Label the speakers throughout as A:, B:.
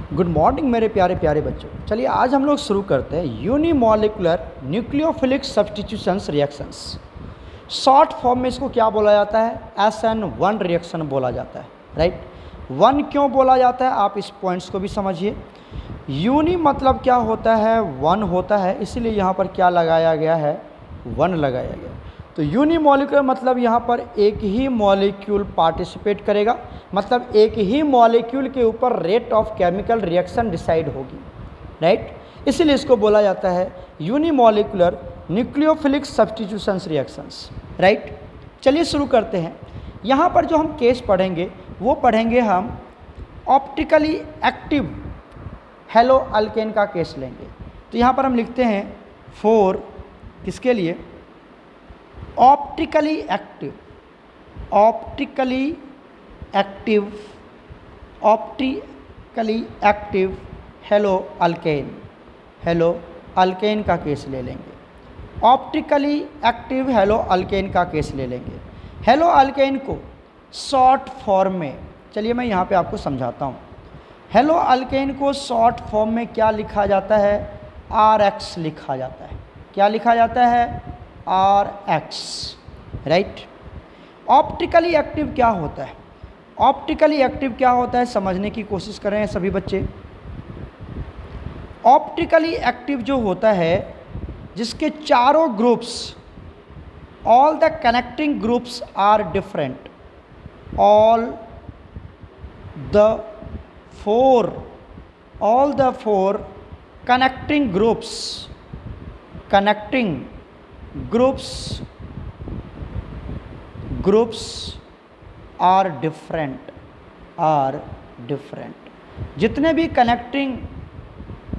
A: Good morning मेरे प्यारे प्यारे बच्चों। चलिए आज हम लोग शुरू करते हैं unimolecular nucleophilic substitutions reactions. Short form में इसको क्या बोला जाता है? SN1 रिएक्शन बोला जाता है, राइट। वन क्यों बोला जाता है आप इस पॉइंट्स को भी समझिए। यूनि मतलब क्या होता है? वन होता है, इसीलिए यहाँ पर क्या लगाया गया है? वन लगाया गया। तो यूनिमॉलिकुलर मतलब यहाँ पर एक ही मॉलिक्यूल पार्टिसिपेट करेगा, मतलब एक ही मॉलिक्यूल के ऊपर rate of chemical reaction decide होगी, राइट। इसीलिए इसको बोला जाता है unimolecular nucleophilic substitutions reactions, right. चलिए शुरू करते हैं। यहाँ पर जो हम केस पढ़ेंगे वो पढ़ेंगे हम ऑप्टिकली एक्टिव हेलो अल्केन का केस लेंगे। तो यहाँ पर हम लिखते हैं फॉर किसके लिए? ऑप्टिकली एक्टिव हेलो अल्केन का केस ले लेंगे। ऑप्टिकली एक्टिव हेलो अल्केन का केस ले लेंगे। हेलो अल्केन को शॉर्ट फॉर्म में, चलिए मैं यहाँ पे आपको समझाता हूँ। हेलो अल्केन को शॉर्ट फॉर्म में क्या लिखा जाता है? RX लिखा जाता है। क्या लिखा जाता है? RX, right. ऑप्टिकली एक्टिव क्या होता है? ऑप्टिकली एक्टिव क्या होता है समझने की कोशिश कर रहे हैं सभी बच्चे। ऑप्टिकली एक्टिव जो होता है जिसके चारों groups, all the connecting groups are different, all the four connecting groups are different। जितने भी कनेक्टिंग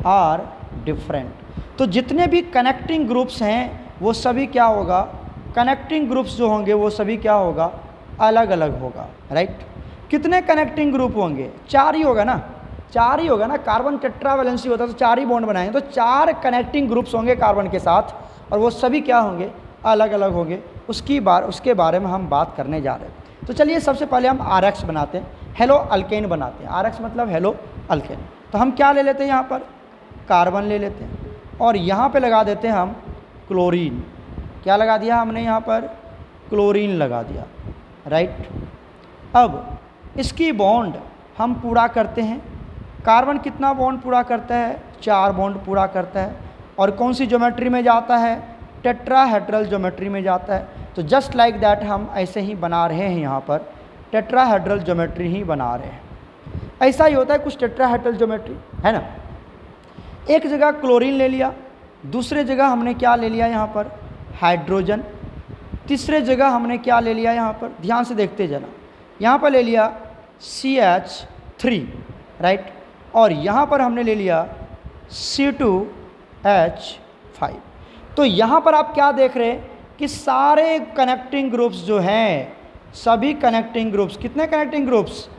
A: आर डिफरेंट, तो जितने भी कनेक्टिंग ग्रुप्स हैं वो सभी क्या होगा? कनेक्टिंग ग्रुप्स जो होंगे वो सभी क्या होगा? अलग अलग होगा, राइट। कितने कनेक्टिंग ग्रुप होंगे? चार ही होगा ना, कार्बन टेट्रावैलेंसी होता है तो चार ही बॉन्ड बनाएंगे, तो चार कनेक्टिंग ग्रुप्स होंगे कार्बन के साथ, और वो सभी क्या होंगे? अलग अलग होंगे। उसके बारे में हम बात करने जा रहे हैं। तो चलिए सबसे पहले हम RX बनाते हैं, हेलो अल्केन बनाते हैं। RX मतलब हेलो अल्केन। तो हम क्या ले लेते हैं? यहाँ पर कार्बन ले लेते हैं और यहाँ पे लगा देते हैं हम क्लोरीन। क्या लगा दिया हमने? यहाँ पर क्लोरीन लगा दिया, राइट। अब इसकी बॉन्ड हम पूरा करते हैं। कार्बन कितना बॉन्ड पूरा करता है? 4 बॉन्ड पूरा करता है। और कौन सी ज्योमेट्री में जाता है? टेट्राहेड्रल ज्योमेट्री में जाता है। तो जस्ट लाइक दैट हम ऐसे ही बना रहे हैं, यहाँ पर टेट्राहेड्रल ज्योमेट्री ही बना रहे हैं। ऐसा ही होता है कुछ टेट्राहेड्रल ज्योमेट्री, है ना। एक जगह क्लोरीन ले लिया, दूसरे जगह हमने क्या ले लिया? यहाँ पर हाइड्रोजन। तीसरे जगह हमने क्या ले लिया? यहाँ पर ध्यान से देखते जाना, यहाँ पर ले लिया CH3, राइट। और यहाँ पर हमने ले लिया C2H5। तो यहाँ पर आप क्या देख रहे हैं कि सारे कनेक्टिंग ग्रुप्स जो हैं, सभी कनेक्टिंग ग्रुप्स, कितने connecting groups?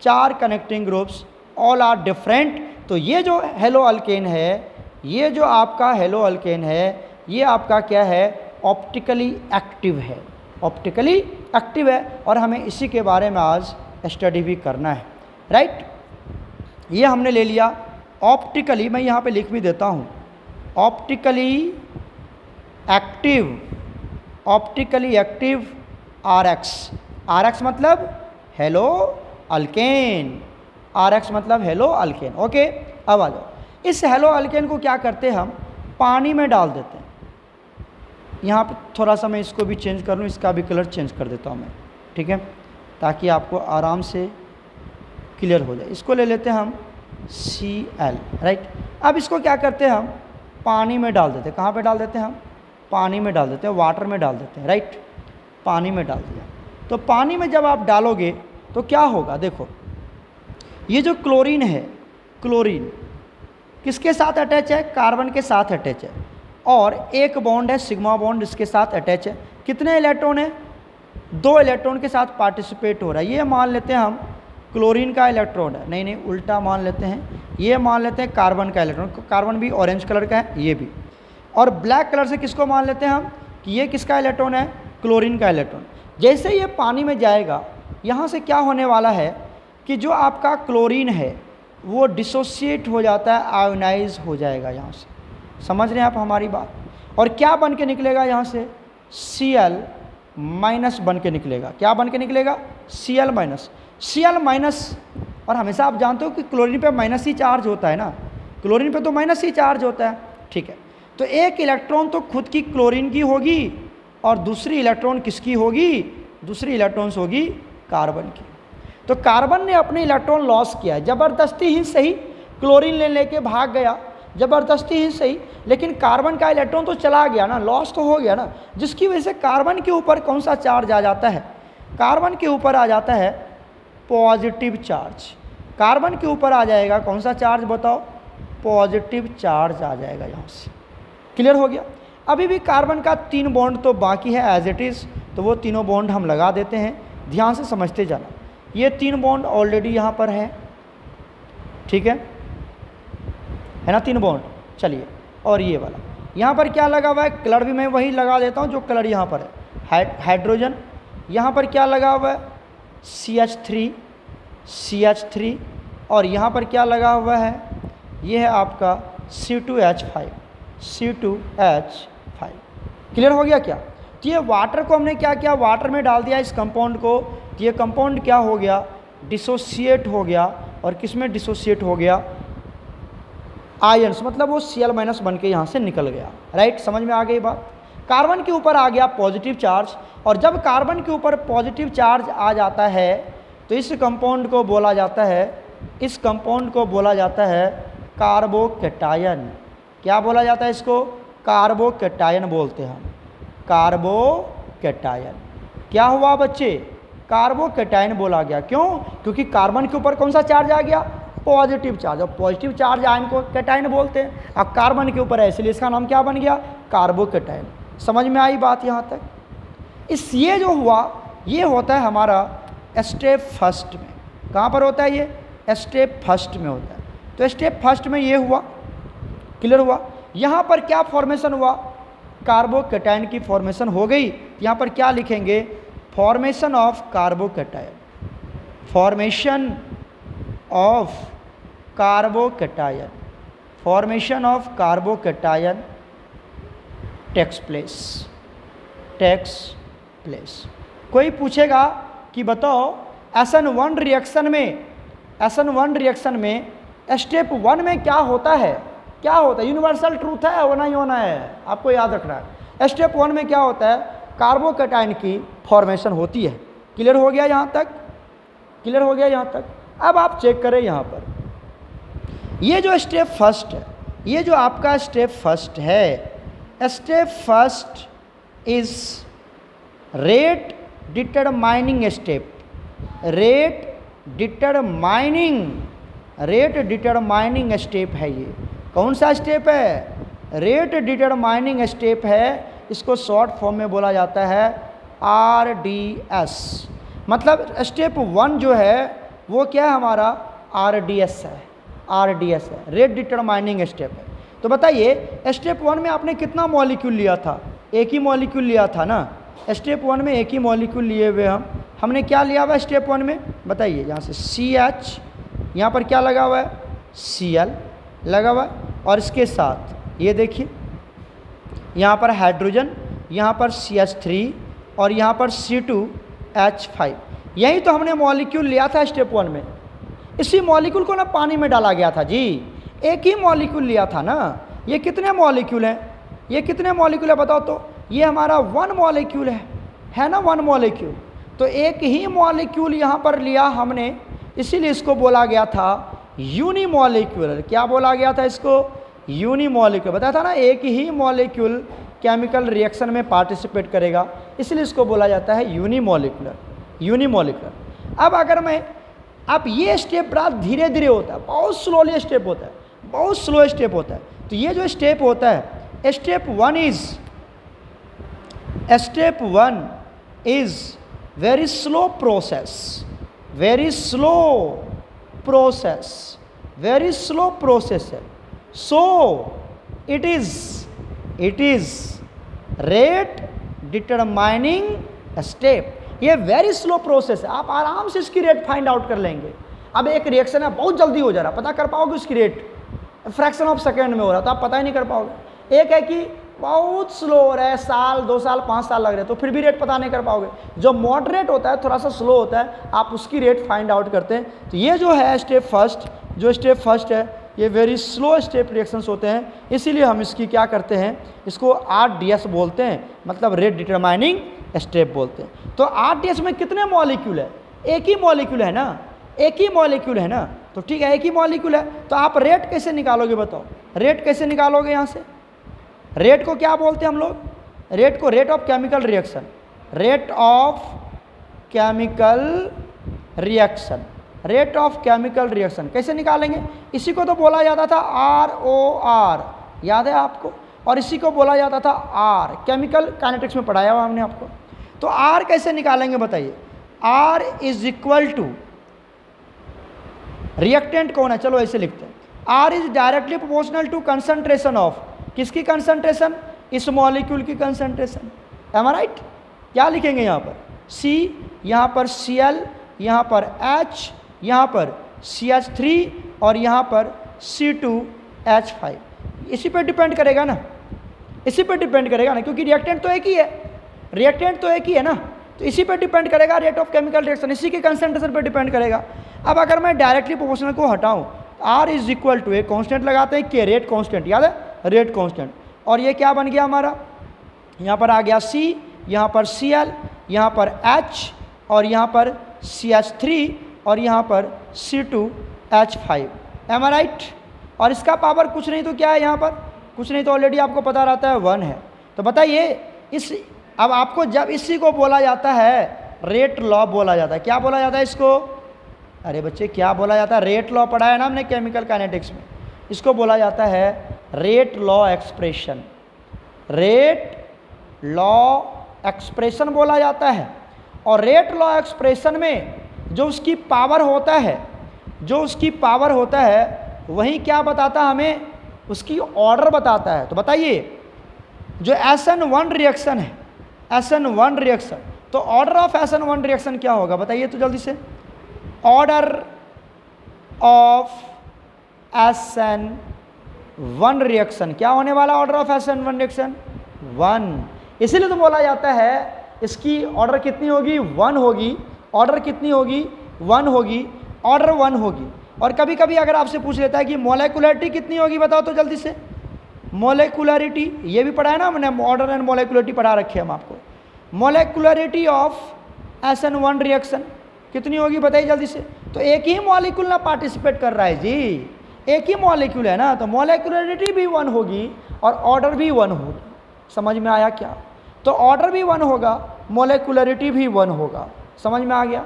A: 4 connecting groups, all are different. तो ये जो हेलो अल्केन है, ये जो आपका हेलो अल्केन है, ये आपका क्या है? ऑप्टिकली एक्टिव है। ऑप्टिकली एक्टिव है और हमें इसी के बारे में आज स्टडी भी करना है, राइट। ये हमने ले लिया ऑप्टिकली, मैं यहाँ पे लिख भी देता हूँ, ऑप्टिकली एक्टिव RX मतलब हेलो अल्केन। RX मतलब हेलो अल्केन, ओके। अब आ जाओ, इस हेलो अल्केन को क्या करते हैं? हम पानी में डाल देते हैं। यहाँ पे थोड़ा सा मैं इसको भी चेंज कर लूँ, इसका भी कलर चेंज कर देता हूँ मैं, ठीक है, ताकि आपको आराम से क्लियर हो जाए। इसको ले लेते हैं हम Cl, राइट। अब इसको क्या करते हैं? हम पानी में डाल देते हैं। कहाँ पे डाल देते हैं? हम पानी में डाल देते हैं, वाटर में डाल देते हैं, राइट। पानी में डाल दिया। तो पानी में जब आप डालोगे तो क्या होगा? देखो, ये जो क्लोरीन है, क्लोरीन किसके साथ अटैच है? कार्बन के साथ अटैच है। और एक बॉन्ड है सिग्मा बॉन्ड, इसके साथ अटैच है। कितने इलेक्ट्रॉन है? 2 इलेक्ट्रॉन के साथ पार्टिसिपेट हो रहा है। ये मान लेते हैं हम क्लोरीन का इलेक्ट्रॉन है, नहीं उल्टा मान लेते हैं, ये मान लेते हैं कार्बन का इलेक्ट्रॉन। कार्बन भी ऑरेंज कलर का है, ये भी। और ब्लैक कलर से किसको मान लेते हैं हम कि ये किसका इलेक्ट्रॉन है? क्लोरीन का इलेक्ट्रॉन। जैसे ये पानी में जाएगा, यहाँ से क्या होने वाला है कि जो आपका क्लोरीन है वो डिसोसिएट हो जाता है, आयोनाइज हो जाएगा यहाँ से। समझ रहे हैं आप हमारी बात? और क्या बन के निकलेगा यहाँ से? Cl माइनस बन के निकलेगा। क्या बन के निकलेगा? Cl minus. Cl माइनस, और हमेशा आप जानते हो कि क्लोरीन पे माइनस ही चार्ज होता है ना, क्लोरीन पे तो माइनस ही चार्ज होता है, ठीक है। तो एक इलेक्ट्रॉन तो खुद की क्लोरीन की होगी और दूसरी इलेक्ट्रॉन किसकी होगी? दूसरी इलेक्ट्रॉन्स होगी कार्बन की। तो कार्बन ने अपने इलेक्ट्रॉन लॉस किया है, ज़बरदस्ती ही सही, क्लोरीन लेके भाग गया, ज़बरदस्ती ही सही, लेकिन कार्बन का इलेक्ट्रॉन तो चला गया ना, लॉस तो हो गया ना, जिसकी वजह से कार्बन के ऊपर कौन सा चार्ज आ जाता है? कार्बन के ऊपर आ जाता है पॉजिटिव चार्ज। कार्बन के ऊपर आ जाएगा कौन सा चार्ज बताओ? पॉजिटिव चार्ज आ जाएगा यहाँ से। क्लियर हो गया? अभी भी कार्बन का 3 बॉन्ड तो बाकी है एज इट इज़, तो वो तीनों बॉन्ड हम लगा देते हैं। ध्यान से समझते जाना। ये 3 बॉन्ड ऑलरेडी यहाँ पर है, ठीक है ना, 3 बॉन्ड। चलिए, और ये वाला यहाँ पर क्या लगा हुआ है? कलर भी मैं वही लगा देता हूँ जो कलर यहाँ पर है, हाइड्रोजन। यहाँ पर क्या लगा हुआ है? CH3, और यहाँ पर क्या लगा हुआ है? ये है आपका C2H5। क्लियर हो गया क्या? तो ये वाटर को हमने क्या किया? वाटर में डाल दिया इस कंपाउंड को, तो ये कंपाउंड क्या हो गया? डिसोसिएट हो गया। और किस में डिसोसिएट हो गया? आयंस, मतलब वो Cl माइनस बन के यहाँ से निकल गया। राइट, समझ में आ गई बात? कार्बन के ऊपर आ गया पॉजिटिव चार्ज, और जब कार्बन के ऊपर पॉजिटिव चार्ज आ जाता है तो इस कंपाउंड को बोला जाता है, कार्बोकैटायन। क्या बोला जाता है इसको? कार्बोकैटायन बोलते हैं हम, कार्बोकैटायन। क्या हुआ बच्चे? कार्बोकैटायन बोला गया। क्यों? क्योंकि कार्बन के ऊपर कौन सा चार्ज आ गया? पॉजिटिव चार्ज, और पॉजिटिव चार्ज आयन को कैटायन बोलते हैं। अब कार्बन के ऊपर है इसलिए इसका नाम क्या बन गया? कार्बोकैटायन। समझ में आई बात यहाँ तक? ये जो हुआ ये होता है हमारा स्टेप फर्स्ट में। कहाँ पर होता है ये? स्टेप फर्स्ट में होता है। तो स्टेप फर्स्ट में ये हुआ, क्लियर हुआ? यहाँ पर क्या फॉर्मेशन हुआ? कार्बोकैटायन की फॉर्मेशन हो गई। यहाँ पर क्या लिखेंगे? Formation of carbocation, formation of carbocation, formation of carbocation takes place. कोई पूछेगा कि बताओ SN1 रिएक्शन में स्टेप 1 में क्या होता है? क्या होता है? यूनिवर्सल ट्रूथ है, होना ही होना है, आपको याद रखना है। स्टेप 1 में क्या होता है? कार्बोकैटायन की फॉर्मेशन होती है। क्लियर हो गया यहाँ तक? क्लियर हो गया यहाँ तक? अब आप चेक करें यहाँ पर, ये जो स्टेप फर्स्ट है, ये जो आपका स्टेप फर्स्ट है, step first is rate determining step. Rate determining step है ये। कौन सा स्टेप है? रेट डिटरमाइनिंग स्टेप है। इसको शॉर्ट फॉर्म में बोला जाता है RDS। मतलब स्टेप 1 जो है वो क्या है हमारा? RDS है, रेट डिटरमाइनिंग स्टेप है। तो बताइए स्टेप 1 में आपने कितना मॉलिक्यूल लिया था? एक ही मॉलिक्यूल लिया था ना। स्टेप 1 में एक ही मॉलिक्यूल लिए हुए हमने क्या लिया हुआ स्टेप 1 में? बताइए। यहाँ से CH, यहाँ पर क्या लगा हुआ है? Cl लगा हुआ है, और इसके साथ ये देखिए यहाँ पर हाइड्रोजन, यहाँ पर CH3 और यहाँ पर C2H5। यही तो हमने मॉलिक्यूल लिया था स्टेप 1 में। इसी मॉलिक्यूल को ना पानी में डाला गया था जी, एक ही मॉलिक्यूल लिया था ना। ये कितने मॉलिक्यूल हैं? ये कितने मॉलिक्यूल है बताओ तो? ये हमारा 1 मॉलिक्यूल है ना, 1 मॉलिक्यूल। तो एक ही मॉलिक्यूल यहाँ पर लिया हमने, इसीलिए इसको बोला गया था यूनिमॉलिक्यूलर। क्या बोला गया था इसको? यूनिमॉलिक्यूलर। बताया था ना, एक ही मॉलिक्यूल केमिकल रिएक्शन में पार्टिसिपेट करेगा, इसलिए इसको बोला जाता है यूनिमॉलिक्यूलर। अब अगर मैं, अब ये स्टेप बड़ा धीरे धीरे होता है, बहुत स्लोली स्टेप होता है, बहुत स्लो स्टेप होता है। तो ये जो स्टेप होता है, step 1 is very slow process, very slow process है। So it is rate determining step. ये वेरी स्लो प्रोसेस है, आप आराम से इसकी रेट फाइंड आउट कर लेंगे। अब एक रिएक्शन है बहुत जल्दी हो जा रहा, पता कर पाओगे उसकी रेट? फ्रैक्शन ऑफ सेकेंड में हो रहा, तो आप पता ही नहीं कर पाओगे। एक है कि बहुत स्लो हो रहा है, साल 2 साल 5 साल लग रहे हैं, तो फिर भी रेट पता नहीं कर पाओगे। जो मॉडरेट होता है, थोड़ा सा स्लो होता है, आप उसकी रेट फाइंड आउट करते हैं। तो ये जो है स्टेप फर्स्ट, जो स्टेप फर्स्ट है, ये वेरी स्लो स्टेप रिएक्शंस होते हैं, इसीलिए हम इसकी क्या करते हैं, इसको RDS बोलते हैं, मतलब रेट डिटरमाइनिंग स्टेप बोलते हैं। तो RDS में कितने मॉलिक्यूल है? एक ही मॉलिक्यूल है ना, एक ही मॉलिक्यूल है ना, तो ठीक है, एक ही मॉलिक्यूल है। तो आप रेट कैसे निकालोगे बताओ? रेट कैसे निकालोगे? यहाँ से रेट को क्या बोलते हैं हम लोग? रेट को rate of chemical reaction, rate of chemical reaction, rate of chemical reaction कैसे निकालेंगे? इसी को तो बोला जाता था ROR, याद है आपको? और इसी को बोला जाता था R, केमिकल काइनेटिक्स में पढ़ाया हुआ हमने आपको। तो R कैसे निकालेंगे बताइए? R is equal to, reactant कौन है, चलो ऐसे लिखते हैं, R is directly proportional to concentration of, किसकी कंसंट्रेशन? इस मॉलिक्यूल की कंसंट्रेशन। Am I right? क्या लिखेंगे यहाँ पर? C, यहाँ पर Cl, यहाँ पर H, यहाँ पर CH3 और यहाँ पर C2H5। इसी पे डिपेंड करेगा ना, इसी पे डिपेंड करेगा ना, क्योंकि रिएक्टेंट तो एक ही है, रिएक्टेंट तो एक ही है ना, तो इसी पे डिपेंड करेगा रेट ऑफ केमिकल रिएक्शन, इसी के कंसंट्रेशन पे डिपेंड करेगा। अब अगर मैं डायरेक्टली प्रोपोर्शनल को हटाऊं, R इज इक्वल टू, एक कांस्टेंट लगाते हैं, के रेट कांस्टेंट, याद है? Rate constant. और ये क्या बन गया हमारा? यहाँ पर आ गया C, यहाँ पर Cl, यहाँ पर H और यहाँ पर CH3 और यहाँ पर C2H5। M I right? और इसका पावर कुछ नहीं तो क्या है, यहाँ पर कुछ नहीं तो ऑलरेडी आपको पता रहता है 1 है। तो बताइए इस, अब आपको जब इसी को बोला जाता है रेट लॉ बोला जाता है, क्या बोला जाता है इसको? अरे बच्चे क्या बोला जाता है? रेट लॉ पढ़ा है ना हमने केमिकल काइनेटिक्स में, इसको बोला जाता है rate law expression, rate law expression बोला जाता है। और रेट लॉ एक्सप्रेशन में जो उसकी पावर होता है, जो उसकी पावर होता है, वही क्या बताता हमें? उसकी ऑर्डर बताता है। तो बताइए जो SN1 रिएक्शन है, SN1 रिएक्शन, तो ऑर्डर ऑफ SN1 रिएक्शन क्या होगा बताइए तो जल्दी से? ऑर्डर ऑफ SN1 रिएक्शन क्या होने वाला? Order of SN1 reaction 1। इसीलिए तो बोला जाता है इसकी ऑर्डर कितनी होगी? 1 होगी। ऑर्डर कितनी होगी? 1 होगी, ऑर्डर 1 होगी। और कभी कभी अगर आपसे पूछ लेता है कि मोलेकुलरिटी कितनी होगी बताओ तो जल्दी से? मोलेकुलरिटी, ये भी पढ़ा है ना हमने, ऑर्डर एंड मोलेकुलरिटी पढ़ा रखे हम आपको। मोलेकुलरिटी ऑफ SN1 रिएक्शन कितनी होगी बताइए जल्दी से? तो एक ही मॉलिक्यूल ना पार्टिसिपेट कर रहा है जी, एक ही मॉलिक्यूल है ना, तो मोलेकुलरिटी भी 1 होगी और ऑर्डर भी 1 होगी। समझ में आया क्या? तो ऑर्डर भी 1 होगा, मोलेकुलरिटी भी 1 होगा। समझ में आ गया?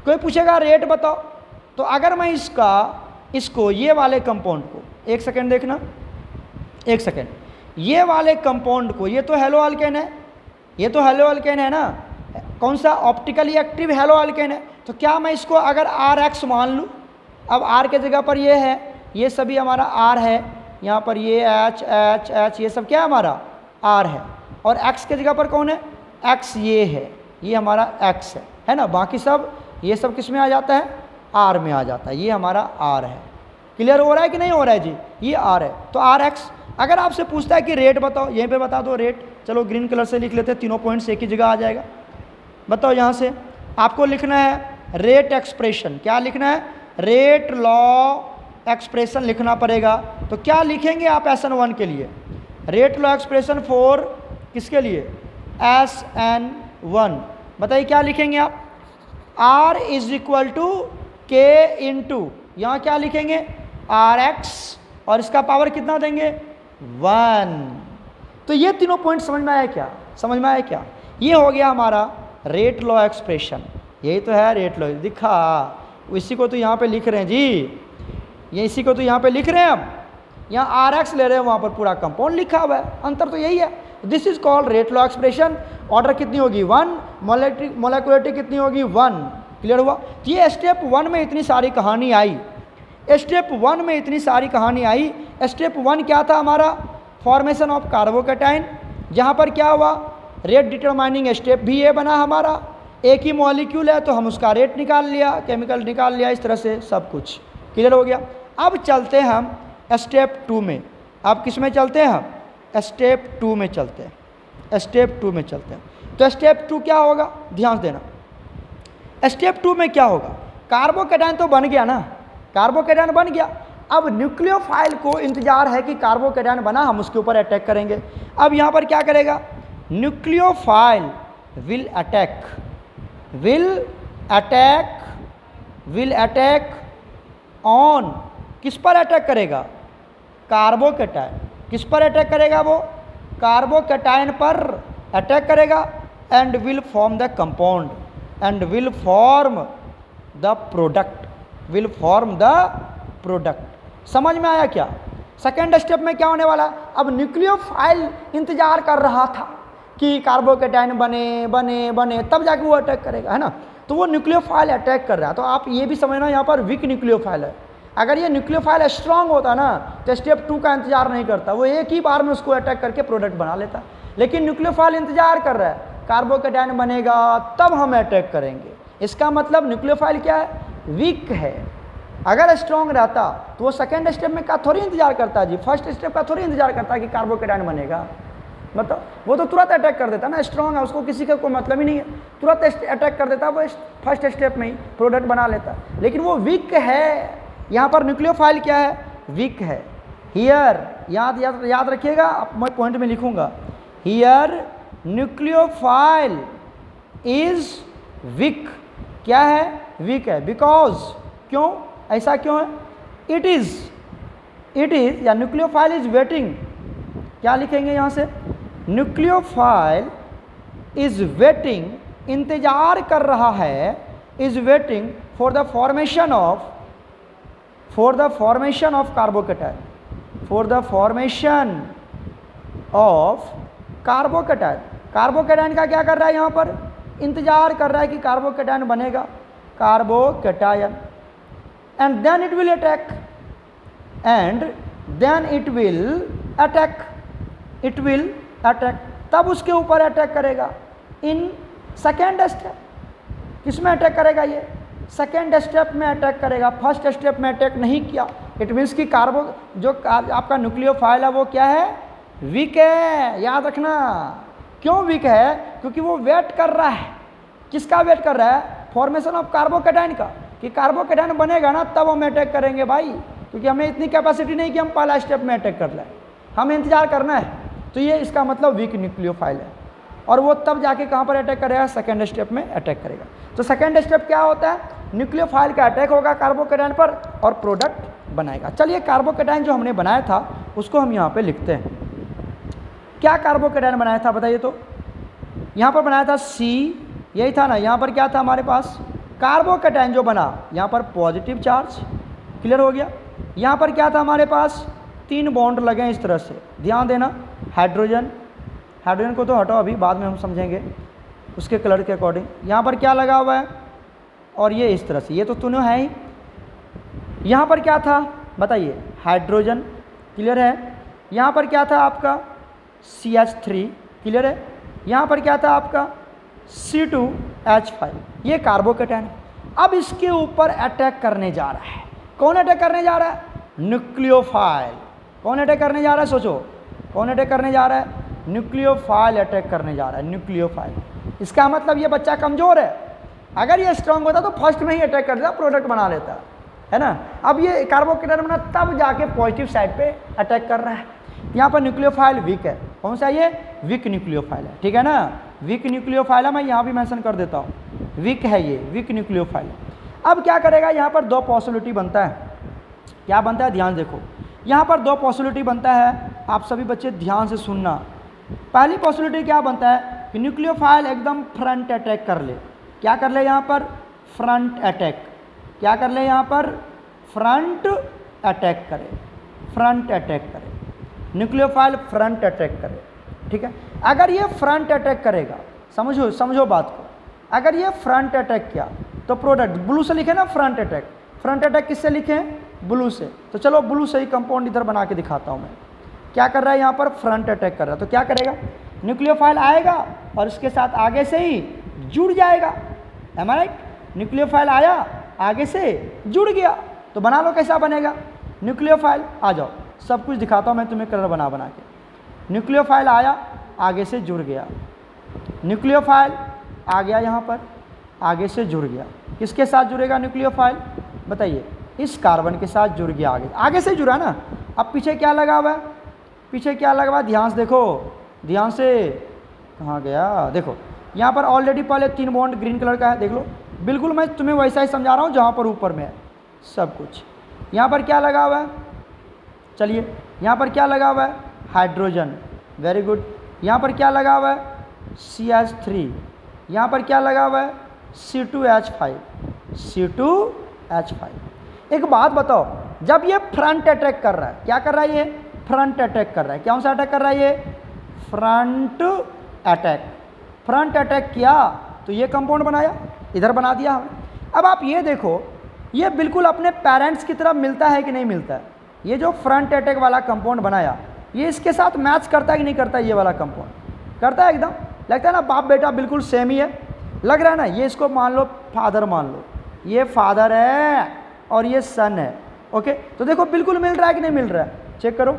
A: कोई पूछेगा रेट बताओ, तो अगर मैं इसको ये वाले कंपाउंड को, एक सेकेंड देखना, एक सेकेंड, ये वाले कंपाउंड को, ये तो हेलो अल्केन है, ये तो हेलो अल्केन है ना, कौन सा? ऑप्टिकली एक्टिव हेलो अल्केन है। तो क्या मैं इसको अगर RX मान लूँ? अब R के जगह पर ये है, ये सभी हमारा R है, यहाँ पर ये H H H ये सब क्या हमारा R है, और X के जगह पर कौन है? X ये है, ये हमारा X है ना, बाकी सब ये सब किस में आ जाता है? R में आ जाता है, ये हमारा R है। क्लियर हो रहा है कि नहीं हो रहा है जी? ये R है, तो RX। अगर आपसे पूछता है कि रेट बताओ, यहीं पे बता दो रेट, चलो ग्रीन कलर से लिख लेते हैं, तीनों पॉइंट्स एक ही जगह आ जाएगा। बताओ यहाँ से आपको लिखना है रेट एक्सप्रेशन, क्या लिखना है? रेट लॉ एक्सप्रेशन लिखना पड़ेगा। तो क्या लिखेंगे आप SN1 के लिए? रेट लॉ एक्सप्रेशन फॉर किसके लिए? SN1। बताइए क्या लिखेंगे आप? R is equal to K into, यहाँ क्या लिखेंगे? RX, और इसका पावर कितना देंगे? 1। तो ये तीनों पॉइंट समझ में आया क्या? समझ में आया क्या? ये हो गया हमारा रेट लॉ एक्सप्रेशन, यही तो है रेट लॉ। दिखा, इसी को तो यहाँ पे लिख रहे हैं जी, ये इसी को तो यहाँ पे लिख रहे हैं हम, यहाँ RX ले रहे हैं, वहाँ पर पूरा कंपाउंड लिखा हुआ है, अंतर तो यही है। This is called rate law expression. Order कितनी होगी? 1, मोलेकुलरिटी कितनी होगी? 1। क्लियर हुआ? तो ये स्टेप 1 में इतनी सारी कहानी आई, स्टेप 1 में इतनी सारी कहानी आई। स्टेप 1 क्या था हमारा? फॉर्मेशन ऑफ कार्बोकैटायन, जहाँ पर क्या हुआ? रेट डिटरमाइनिंग स्टेप भी ये बना हमारा। एक ही मॉलिक्यूल है तो हम उसका रेट निकाल लिया, केमिकल निकाल लिया, इस तरह से सब कुछ क्लियर हो गया। अब चलते हैं हम स्टेप 2 में। अब किस में चलते हैं हम? स्टेप 2 में चलते हैं, स्टेप 2 में चलते हैं। तो स्टेप 2 क्या होगा, ध्यान देना। स्टेप 2 में क्या होगा, कार्बोकेटायन तो बन गया ना, कार्बोकेटायन बन गया। अब न्यूक्लियोफाइल को इंतजार है कि कार्बोकेटायन बना, हम उसके ऊपर अटैक करेंगे। अब यहाँ पर क्या करेगा, न्यूक्लियोफाइल विल अटैक ऑन, किस पर अटैक करेगा? कार्बोकेटायन। किस पर अटैक करेगा वो? कार्बोकेटायन पर अटैक करेगा। And will form the compound, and will form the product. समझ में आया क्या? सेकेंड स्टेप में क्या होने वाला? अब न्यूक्लियोफाइल इंतजार कर रहा था कि कार्बोकेटायन बने तब जाके वो अटैक करेगा, है ना। तो वो न्यूक्लियोफाइल अटैक कर रहा है। तो आप ये भी समझना यहाँ पर वीक न्यूक्लियोफाइल है। अगर ये न्यूक्लियोफाइल स्ट्रांग होता ना तो स्टेप 2 का इंतजार नहीं करता, वो एक ही बार में उसको अटैक करके प्रोडक्ट बना लेता। लेकिन न्यूक्लियोफाइल इंतजार कर रहा है, कार्बोकेटायन बनेगा तब हम अटैक करेंगे। इसका मतलब न्यूक्लियोफाइल क्या है? वीक है। अगर स्ट्रांग रहता तो वो सेकेंड स्टेप में का थोड़ी इंतजार करता जी, फर्स्ट स्टेप का थोड़ी इंतजार करता कि कार्बोकेटायन बनेगा। मतलब वो तो तुरंत अटैक कर देता ना, स्ट्रांग है, उसको किसी का कोई मतलब ही नहीं है, तुरंत अटैक कर देता, वो फर्स्ट स्टेप में ही प्रोडक्ट बना लेता। लेकिन वो वीक है। यहाँ पर न्यूक्लियोफाइल क्या है? वीक है। हियर याद रखिएगा, मैं पॉइंट में लिखूंगा, हियर न्यूक्लियोफाइल इज वीक। क्या है? वीक है। बिकॉज, क्यों, ऐसा क्यों है? इट इज या न्यूक्लियोफाइल इज वेटिंग। क्या लिखेंगे यहाँ से? न्यूक्लियोफाइल इज वेटिंग, इंतजार कर रहा है, is waiting for the formation of carbocation, for the formation of carbocation. Carbocation का क्या कर रहा है? यहाँ पर इंतजार कर रहा है कि कार्बोकेटायन बनेगा, carbocation. And then it will attack, it will attack, तब उसके ऊपर अटैक करेगा। इन सेकेंड स्टेप, किस में अटैक करेगा? ये सेकेंड स्टेप में अटैक करेगा, फर्स्ट स्टेप में अटैक नहीं किया। इट मीन्स कि जो आपका न्यूक्लियोफाइल है वो क्या है? वीक है। याद रखना। क्यों वीक है? क्योंकि वो वेट कर रहा है। किसका वेट कर रहा है? फॉर्मेशन ऑफ कार्बोकेटायन का, कि कार्बोकेटायन बनेगा ना तब हम अटैक करेंगे भाई, क्योंकि हमें इतनी कैपेसिटी नहीं कि हम पहला स्टेप में अटैक कर लें, हमें इंतजार करना है। तो ये इसका मतलब वीक न्यूक्लियोफाइल है। और वो तब जाके कहाँ पर अटैक करेगा? सेकेंड स्टेप में अटैक करेगा। तो सेकेंड स्टेप क्या होता है? न्यूक्लियोफाइल का अटैक होगा कार्बोकेटायन पर और प्रोडक्ट बनाएगा। चलिए, कार्बोकेटायन जो हमने बनाया था उसको हम यहाँ पे लिखते हैं। क्या कार्बोकेटायन बनाया था बताइए? तो यहाँ पर बनाया था C, यही था ना। यहाँ पर क्या था हमारे पास? कार्बोकेटायन जो बना, यहाँ पर पॉजिटिव चार्ज, क्लियर हो गया। यहाँ पर क्या था हमारे पास? 3 बॉन्ड लगे हैं इस तरह से, ध्यान देना। हाइड्रोजन को तो हटाओ, अभी बाद में हम समझेंगे उसके कलर के अकॉर्डिंग। यहाँ पर क्या लगा हुआ है? और ये इस तरह से, ये तो तीनों है ही। यहाँ पर क्या था बताइए? हाइड्रोजन, क्लियर है। यहाँ पर क्या था आपका? CH3, क्लियर है। यहाँ पर क्या था आपका? C2H5, ये कार्बोकेटायन। अब इसके ऊपर अटैक करने जा रहा है। कौन अटैक करने जा रहा है? न्यूक्लियोफाइल। कौन अटैक करने जा रहा है? सोचो, कौन अटैक करने जा रहा है? न्यूक्लियोफाइल अटैक करने जा रहा है, न्यूक्लियोफाइल। इसका मतलब ये बच्चा कमज़ोर है। अगर ये स्ट्रांग होता तो फर्स्ट में ही अटैक कर देता, प्रोडक्ट बना लेता, है ना। अब ये कार्बोकेटायन बना तब जाके पॉजिटिव साइड पे अटैक कर रहा है। यहाँ पर न्यूक्लियोफाइल वीक है। कौन सा? ये वीक न्यूक्लियोफाइल है, ठीक है ना। वीक न्यूक्लियोफाइल है, मैं यहाँ भी मेंशन कर देता हूँ, वीक है ये, वीक न्यूक्लियोफाइल। अब क्या करेगा? यहाँ पर 2 पॉसिबिलिटी बनता है। क्या बनता है? ध्यान देखो, यहाँ पर 2 पॉसिबिलिटी बनता है। आप सभी बच्चे ध्यान से सुनना। पहली पॉसिबिलिटी क्या बनता है? कि न्यूक्लियोफाइल एकदम फ्रंट अटैक कर ले। क्या कर ले? यहाँ पर फ्रंट अटैक। क्या कर ले? यहाँ पर फ्रंट अटैक करे, फ्रंट अटैक करे, न्यूक्लियोफाइल फ्रंट अटैक करे, ठीक है। अगर ये फ्रंट अटैक करेगा, समझो बात को, अगर ये फ्रंट अटैक किया तो प्रोडक्ट ब्लू से लिखे ना, फ्रंट अटैक। फ्रंट अटैक किससे लिखें? ब्लू से। तो चलो ब्लू से ही कंपाउंड इधर बना के दिखाता हूँ मैं। क्या कर रहा है? यहाँ पर फ्रंट अटैक कर रहा है। तो क्या करेगा? न्यूक्लियोफाइल आएगा और इसके साथ आगे से ही जुड़ जाएगा। M I right? न्यूक्लियोफाइल आया, आगे से जुड़ गया, तो बना लो कैसा बनेगा न्यूक्लियोफाइल। आ जाओ सब कुछ दिखाता हूँ मैं तुम्हें कलर बना बना के। न्यूक्लियोफाइल आया, आगे से जुड़ गया, न्यूक्लियोफाइल आ गया यहाँ पर, आगे से जुड़ गया। किसके साथ जुड़ेगा न्यूक्लियोफाइल बताइए? इस कार्बन के साथ जुड़ गया, आगे आगे से जुड़ा ना। अब पीछे क्या लगा हुआ है? पीछे क्या लगा हुआ है? ध्यान से देखो, ध्यान से, कहाँ गया? देखो यहाँ पर ऑलरेडी पहले 3 बॉन्ड ग्रीन कलर का है, देख लो। बिल्कुल मैं तुम्हें वैसा ही समझा रहा हूँ जहाँ पर ऊपर में है सब कुछ। यहाँ पर क्या लगा हुआ है? चलिए यहाँ पर क्या लगा हुआ है? Hydrogen, very good. यहाँ पर क्या लगा हुआ है? CH3। यहाँ पर क्या लगा हुआ है? C2H5, C2H5। एक बात बताओ, जब ये फ्रंट अटैक कर रहा है, क्या कर रहा है? ये फ्रंट अटैक कर रहा है। कौन सा अटैक कर रहा है? ये फ्रंट अटैक। फ्रंट अटैक किया तो ये कंपाउंड बनाया, इधर बना दिया हमें। अब आप ये देखो, ये बिल्कुल अपने पेरेंट्स की तरफ मिलता है कि नहीं मिलता है? ये जो फ्रंट अटैक वाला कंपाउंड बनाया, ये इसके साथ मैच करता है कि नहीं करता है? ये वाला कंपाउंड करता है एकदम, लगता है ना बाप बेटा बिल्कुल सेम ही है, लग रहा है ना। ये इसको मान लो फादर, मान लो ये फादर है और ये सन है, ओके। तो देखो बिल्कुल मिल रहा है कि नहीं मिल रहा है? चेक करो,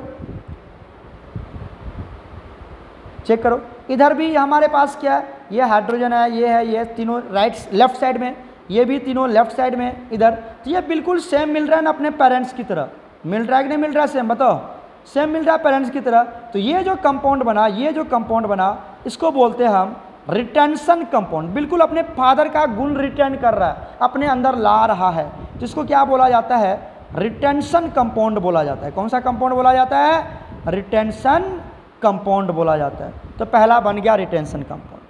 A: चेक करो। इधर भी हमारे पास क्या है? ये हाइड्रोजन है, ये है, ये तीनों राइट लेफ्ट साइड में, ये भी तीनों लेफ्ट साइड में इधर। तो ये बिल्कुल सेम मिल रहा है ना अपने पेरेंट्स की तरह? मिल रहा है कि नहीं मिल रहा है? सेम बताओ, सेम मिल रहा है पेरेंट्स की तरह। तो ये जो कंपाउंड बना, ये जो कंपाउंड बना, इसको बोलते हैं हम रिटेंशन कंपाउंड। बिल्कुल अपने फादर का गुण रिटर्न कर रहा है, अपने अंदर ला रहा है, तो इसको क्या बोला जाता है? रिटेंशन कंपाउंड बोला जाता है। कौन सा कंपाउंड बोला जाता है? रिटेंशन कंपाउंड बोला जाता है। तो पहला बन गया रिटेंशन कंपाउंड।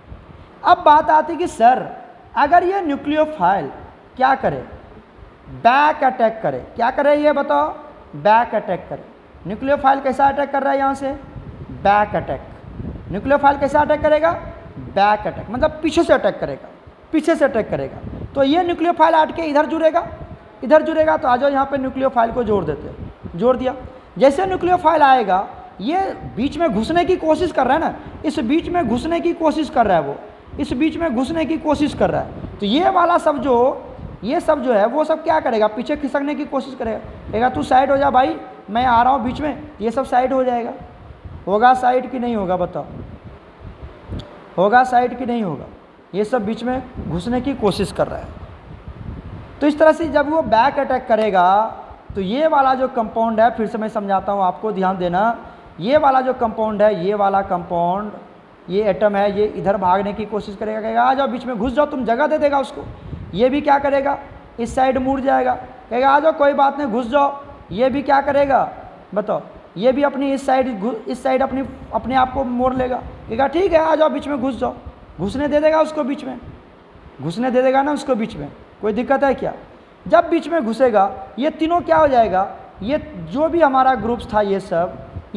A: अब बात आती कि सर अगर ये न्यूक्लियोफाइल क्या करे? बैक अटैक करे। क्या करे ये बताओ? बैक अटैक करे। न्यूक्लियोफाइल कैसा अटैक कर रहा है? यहाँ से बैक अटैक। न्यूक्लियोफाइल कैसा अटैक करेगा? बैक अटैक, मतलब पीछे से अटैक करेगा, पीछे से अटैक करेगा। तो ये न्यूक्लियोफाइल हट के इधर जुड़ेगा, इधर जुड़ेगा। तो आ जाओ यहाँ पे न्यूक्लियोफाइल को जोड़ देते हैं, जोड़ दिया। जैसे न्यूक्लियोफाइल आएगा, ये बीच में घुसने की कोशिश कर रहा है ना, इस बीच में घुसने की कोशिश कर रहा है, वो इस बीच में घुसने की कोशिश कर रहा है। तो ये वाला सब जो, ये सब जो है वो सब क्या करेगा? पीछे खिसकने की कोशिश करेगा, कहेगा तू साइड हो जा भाई, मैं आ रहा हूँ बीच में। ये सब साइड हो जाएगा। होगा साइड कि नहीं होगा बताओ? होगा साइड कि नहीं होगा? ये सब बीच में घुसने की कोशिश कर रहा है। तो इस तरह से जब वो बैक अटैक करेगा, तो ये वाला जो कंपाउंड है, फिर से मैं समझाता हूँ आपको, ध्यान देना। ये वाला जो कंपाउंड है, ये वाला कंपाउंड, ये एटम है, ये इधर भागने की कोशिश करेगा, कहेगा आ जाओ बीच में घुस जाओ, तुम जगह दे देगा उसको। ये भी क्या करेगा? इस साइड मुड़ जाएगा, कहेगा आ जाओ कोई बात नहीं घुस जाओ। ये भी क्या करेगा बताओ? ये भी अपनी इस साइड अपने आप को मोड़ लेगा, कहेगा ठीक है आ जाओ बीच में घुस जाओ। घुसने दे देगा उसको बीच में, घुसने दे देगा ना उसको बीच में, कोई दिक्कत है क्या? जब बीच में घुसेगा, ये तीनों क्या हो जाएगा? ये जो भी हमारा ग्रुप्स था, ये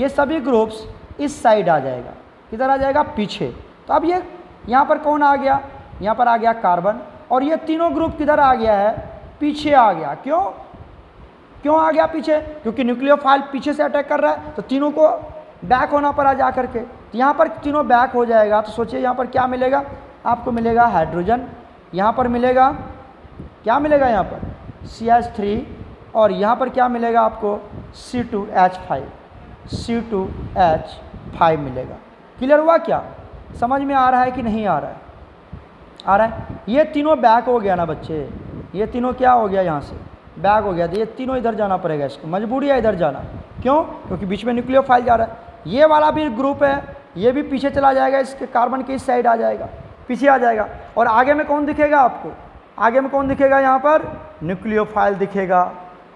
A: सभी ग्रुप्स इस साइड आ जाएगा। किधर आ जाएगा? पीछे। तो अब ये यहाँ पर कौन आ गया? यहाँ पर आ गया कार्बन, और ये तीनों ग्रुप किधर आ गया है? पीछे आ गया। क्यों क्यों आ गया पीछे? क्योंकि न्यूक्लियोफाइल पीछे से अटैक कर रहा है, तो तीनों को बैक होना पड़ा जा करके। तो यहाँ पर तीनों बैक हो जाएगा। तो सोचिए यहाँ पर क्या मिलेगा आपको? मिलेगा हाइड्रोजन, यहाँ पर मिलेगा क्या मिलेगा? यहाँ पर CH3, और यहाँ पर क्या मिलेगा आपको? C2H5 मिलेगा। क्लियर हुआ क्या? समझ में आ रहा है कि नहीं आ रहा है? आ रहा है। ये तीनों बैक हो गया ना बच्चे, ये तीनों क्या हो गया? यहाँ से बैक हो गया। तो ये तीनों इधर जाना पड़ेगा, इसको मजबूरी है इधर जाना। क्यों? क्योंकि बीच में न्यूक्लियोफाइल जा रहा है। ये वाला भी ग्रुप है, ये भी पीछे चला जाएगा, इसके कार्बन के इस साइड आ जाएगा, पीछे आ जाएगा। और आगे में कौन दिखेगा आपको? आगे में कौन दिखेगा? यहाँ पर न्यूक्लियोफाइल दिखेगा।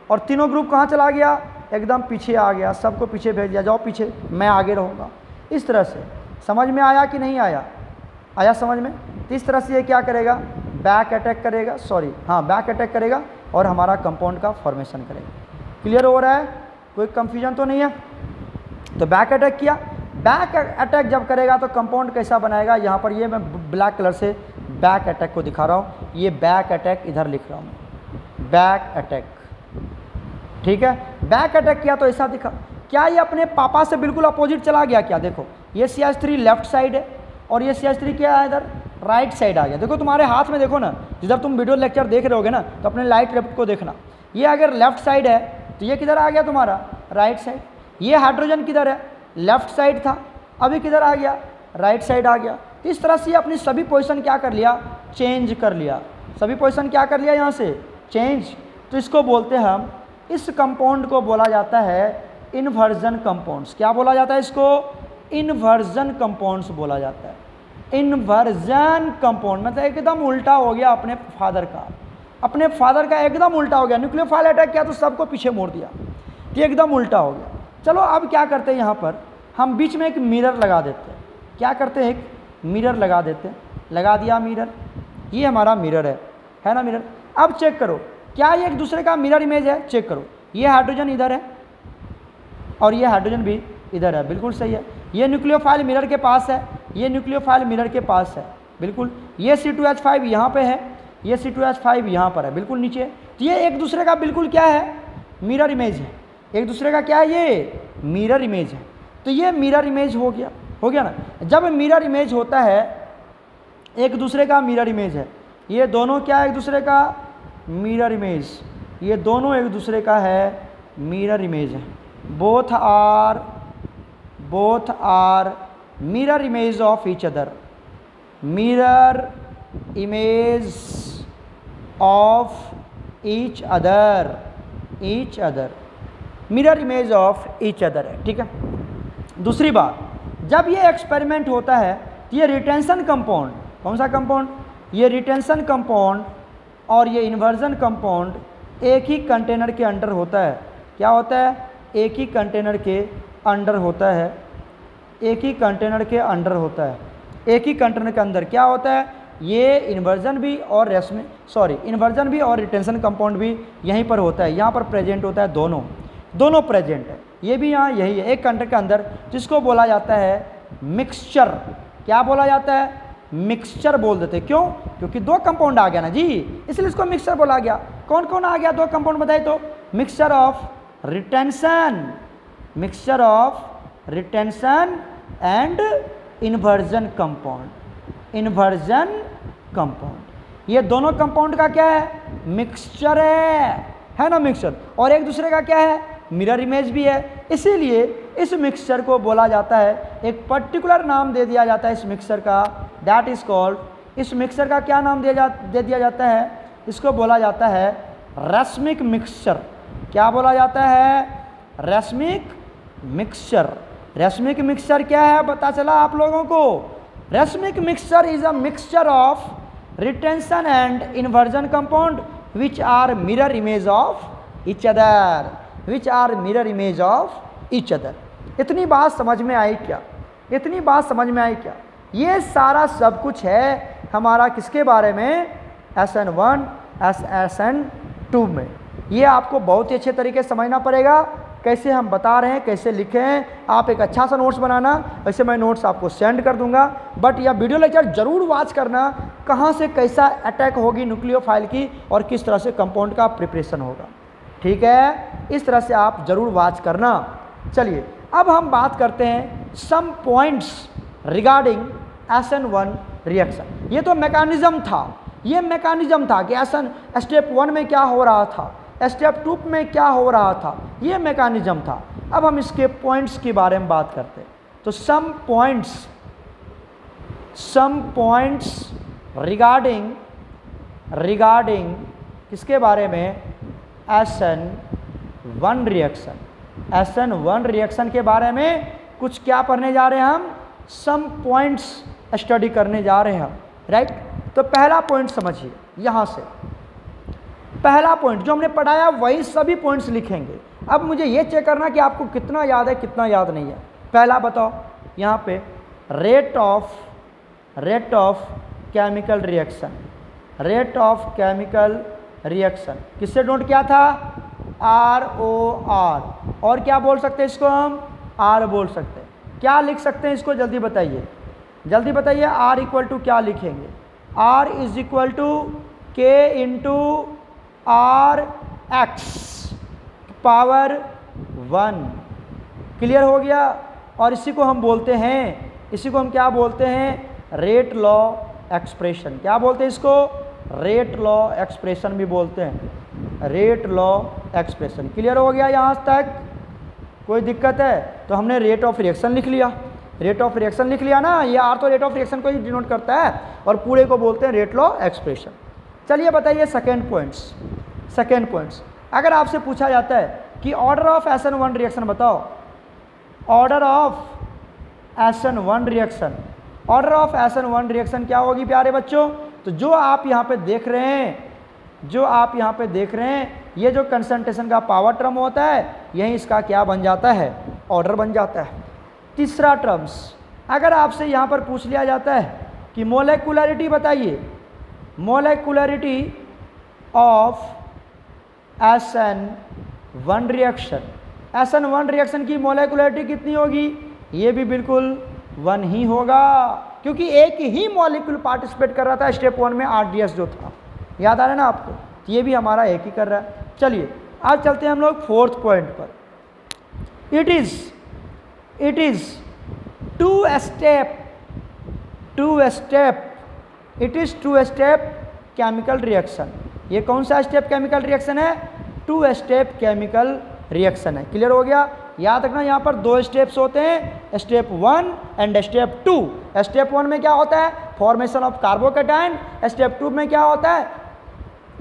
A: और तीनों ग्रुप कहाँ चला गया? एकदम पीछे आ गया, सबको पीछे भेज दिया, जाओ पीछे, मैं आगे रहूँगा। इस तरह से समझ में आया कि नहीं आया? आया समझ में? तो इस तरह से ये क्या करेगा? बैक अटैक करेगा, बैक अटैक करेगा और हमारा कंपाउंड का फॉर्मेशन करेगा। क्लियर हो रहा है? कोई कंफ्यूजन तो नहीं है? तो बैक अटैक किया। बैक अटैक जब करेगा तो कंपाउंड कैसा बनाएगा? यहाँ पर ये मैं ब्लैक कलर से बैक अटैक को दिखा रहा हूँ। ये बैक अटैक इधर लिख रहा हूँ, बैक अटैक, ठीक है। बैक अटैक किया तो ऐसा दिखा। क्या ये अपने पापा से बिल्कुल अपोजिट चला गया क्या? देखो ये CH3 लेफ्ट साइड है और ये CH3 क्या है? इधर राइट साइड आ गया। देखो तुम्हारे हाथ में, देखो ना, जिधर तुम वीडियो लेक्चर देख रहे होगे ना, तो अपने लाइट लेफ्ट को देखना। ये अगर लेफ्ट साइड है तो ये किधर आ गया तुम्हारा, राइट साइड। ये हाइड्रोजन किधर है, लेफ्ट साइड था, अभी किधर आ गया, राइट साइड आ गया। तो इस तरह से अपनी सभी पोजीशन क्या कर लिया, चेंज कर लिया। सभी पोजीशन क्या कर लिया यहाँ से, चेंज। तो इसको बोलते हैं हम, इस कंपाउंड को बोला जाता है इन्वर्जन कंपाउंड्स। क्या बोला जाता है इसको, इन्वर्जन कंपाउंड्स बोला जाता है। इन्वर्जन कंपाउंड मतलब एकदम उल्टा हो गया अपने फादर का, अपने फादर का एकदम उल्टा हो गया। न्यूक्लियोफाइल अटैक किया तो सबको पीछे मोड़ दिया, ये एकदम उल्टा हो गया। चलो अब क्या करते हैं, यहाँ पर हम बीच में एक मिरर लगा देते हैं। क्या करते हैं, एक मिरर लगा देते हैं। लगा दिया मिरर, ये हमारा मिरर है ना मिरर। अब चेक करो, क्या ये एक दूसरे का मिरर इमेज है, चेक करो। ये हाइड्रोजन इधर है और ये हाइड्रोजन भी इधर है, बिल्कुल सही है। ये न्यूक्लियोफाइल मिरर के पास है, ये न्यूक्लियोफाइल मिरर के पास है, बिल्कुल। ये C2H5 यहाँ पे है, ये C2H5 यहाँ पर है, बिल्कुल नीचे। तो ये एक दूसरे का बिल्कुल क्या है, मिरर इमेज है। एक दूसरे का क्या है, ये मिरर इमेज है। तो ये मिरर इमेज हो गया ना। जब मिरर इमेज होता है, एक दूसरे का मिरर इमेज है, ये दोनों क्या है, एक दूसरे का मिरर इमेज, ये दोनों एक दूसरे का है मिरर इमेज है। Both are mirror image of each other, mirror image of each other, mirror image of each other है, ठीक है। दूसरी बात, जब ये एक्सपेरिमेंट होता है तो ये रिटेंशन कंपाउंड, कौन सा कंपाउंड, ये रिटेंशन कंपाउंड और ये इन्वर्जन कंपाउंड एक ही कंटेनर के अंडर होता है। क्या होता है, एक ही कंटेनर के अंडर होता है, एक ही कंटेनर के अंडर होता है। एक ही कंटेनर के अंदर क्या होता है, ये इन्वर्जन भी और इन्वर्जन भी और रिटेंशन कंपाउंड भी यहीं पर होता है, यहाँ पर प्रेजेंट होता है, दोनों प्रेजेंट है। ये भी यहाँ यही है, एक कंटेनर के अंदर, जिसको बोला जाता है मिक्सचर। क्या बोला जाता है, मिक्सचर बोल देते। क्यों, क्योंकि दो कंपाउंड आ गया ना जी, इसलिए इसको मिक्सचर बोला गया। कौन कौन आ गया, दो कंपाउंड बताइए तो, mixture of retention and inversion compound. ये दोनों कंपाउंड का क्या है, मिक्सचर है ना, मिक्सचर। और एक दूसरे का क्या है, मिरर इमेज भी है। इसीलिए इस मिक्सचर को बोला जाता है, एक पर्टिकुलर नाम दे दिया जाता है इस मिक्सचर का, दैट इज कॉल्ड, इस मिक्सचर का क्या नाम दे दिया जाता है, इसको बोला जाता है रश्मिक मिक्सचर। क्या बोला जाता है, रश्मिक मिक्सचर। रश्मिक मिक्सचर क्या है, पता चला आप लोगों को। Racemic mixture is a mixture of retention and inversion compound which are mirror image of each other, इतनी बात समझ में आई क्या, ये सारा सब कुछ है हमारा किसके बारे में, SN1 SN2 में। ये आपको बहुत ही अच्छे तरीके से समझना पड़ेगा, कैसे हम बता रहे हैं, कैसे लिखे हैं। आप एक अच्छा सा नोट्स बनाना, वैसे मैं नोट्स आपको सेंड कर दूंगा, बट यह वीडियो लेक्चर जरूर वॉच करना, कहाँ से कैसा अटैक होगी न्यूक्लियोफाइल की और किस तरह से कंपाउंड का प्रिपरेशन होगा, ठीक है। इस तरह से आप जरूर वॉच करना। चलिए अब हम बात करते हैं some points regarding SN1 reaction. ये तो मैकेनिज्म था, कि SN स्टेप 1 में क्या हो रहा था, स्टेप 2 में क्या हो रहा था, ये मैकेनिज्म था। अब हम इसके पॉइंट्स के बारे में बात करते हैं। तो सम पॉइंट्स रिगार्डिंग किसके बारे में, SN1 रिएक्शन के बारे में कुछ क्या पढ़ने जा रहे हैं हम, सम पॉइंट्स स्टडी करने जा रहे हैं हम, राइट। तो पहला पॉइंट समझिए, यहाँ से पहला पॉइंट जो हमने पढ़ाया वही सभी पॉइंट्स लिखेंगे। अब मुझे ये चेक करना कि आपको कितना याद है, कितना याद नहीं है। पहला बताओ यहाँ पे, रेट ऑफ केमिकल रिएक्शन, किससे नोट किया था, ROR, और क्या बोल सकते हैं इसको हम, R बोल सकते हैं। क्या लिख सकते हैं इसको, जल्दी बताइए, R इक्वल टू क्या लिखेंगे, R is equal to K into RX power 1। Clear हो गया। और इसी को हम क्या बोलते हैं, रेट लॉ एक्सप्रेशन। क्या बोलते हैं इसको? रेट लॉ एक्सप्रेशन भी बोलते हैं, रेट लॉ एक्सप्रेशन। क्लियर हो गया यहाँ तक? कोई दिक्कत है? तो हमने रेट ऑफ रिएक्शन लिख लिया, रेट ऑफ रिएक्शन लिख लिया ना, ये आर तो रेट ऑफ रिएक्शन को ही डिनोट करता है और पूरे को बोलते हैं रेट लॉ एक्सप्रेशन। चलिए बताइए सेकेंड पॉइंट्स। अगर आपसे पूछा जाता है कि ऑर्डर ऑफ SN1 रिएक्शन बताओ, order of SN1 reaction, order of SN1 reaction क्या होगी प्यारे बच्चों? तो जो आप यहाँ पे देख रहे हैं, ये जो कंसंट्रेशन का पावर टर्म होता है, यही इसका क्या बन जाता है? ऑर्डर बन जाता है। तीसरा टर्म्स, अगर आपसे यहाँ पर पूछ लिया जाता है कि मोलेकुलरिटी बताइए, molecularity of SN1 reaction, SN1 reaction की मोलेकुलरिटी कितनी होगी? ये भी बिल्कुल 1 ही होगा, क्योंकि एक ही मॉलिक्यूल पार्टिसिपेट कर रहा था स्टेप 1 में, RDS जो था, याद आ रहा है ना आपको? तो ये भी हमारा एक ही कर रहा है। चलिए आज चलते हैं हम लोग फोर्थ पॉइंट पर। It is two step chemical reaction. ये कौन सा स्टेप केमिकल रिएक्शन है? 2 स्टेप केमिकल रिएक्शन है। क्लियर हो गया? याद रखना यहाँ पर 2 स्टेप्स होते हैं, स्टेप 1 एंड स्टेप 2। स्टेप 1 में क्या होता है? Formation of carbocation. स्टेप 2 में क्या होता है?